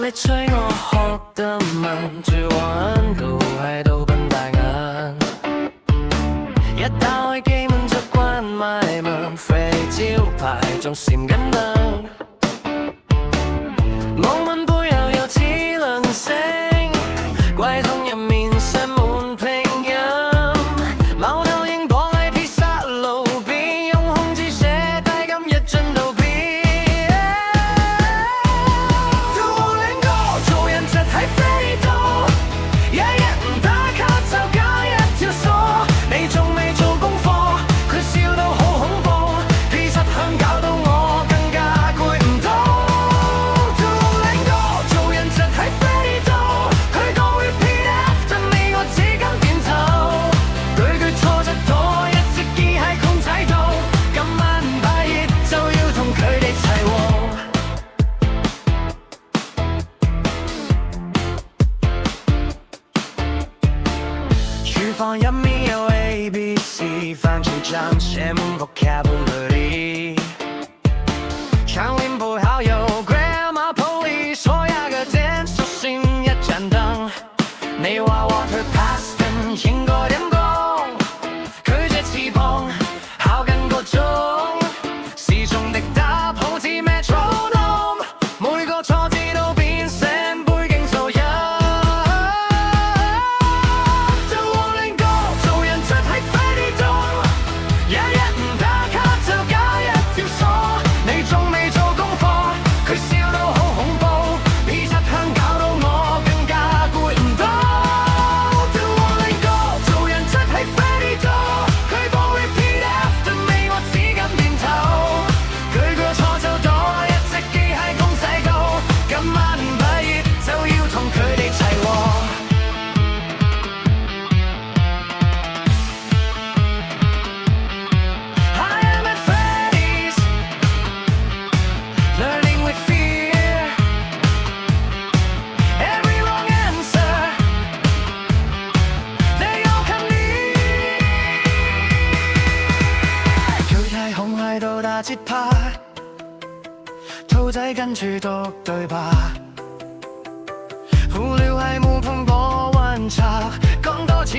你催我學得慢，住玩都喺度笨大眼。一打開機門就關埋門，廢招牌仲閃緊燈。網問背後有齒輪聲，櫃桶入面塞滿拼音。貓頭鷹綁喺披薩路邊，用控制寫低今日進度表。Duolingo 做人實喺飛度，日日唔打卡就加一條鎖。你仲未做功課，佢笑到好恐怖，其實香搞到我更加攰唔到。Duolingo 做人實喺飛度，佢講 repeat after me， 我只敢點頭。句句錯就多，一隻機喺公仔度，今晚唔拜熱就要同佢哋齊喎。廚房入面有 ABC， 番茄醬寫滿 vocabulary， 窗簾背後有 grammar police， 我有個電手閃一盞燈。你話 water passion 應該點講？佢隻翅膀考緊個鐘，時鐘滴答好似 metronome， 每個錯字都變成背景噪音。Duolingo 做人實喺飛度，日日唔打卡就加一條鎖。你仲未做功課，佢笑到好恐怖，披薩香搞到我更加攰唔到。Duolingo 做人實喺飛度，佢講 repeat after me， 我只敢點頭。句句錯就多，一隻機械公仔度，今晚唔拜熱就要同佢哋齊喎。I am at Freddy's, learning with fear. Every wrong answer, they all come near. 佢喺紅海度打節拍，兔仔跟住讀對白。無聊係冇碰過溫差，講多次。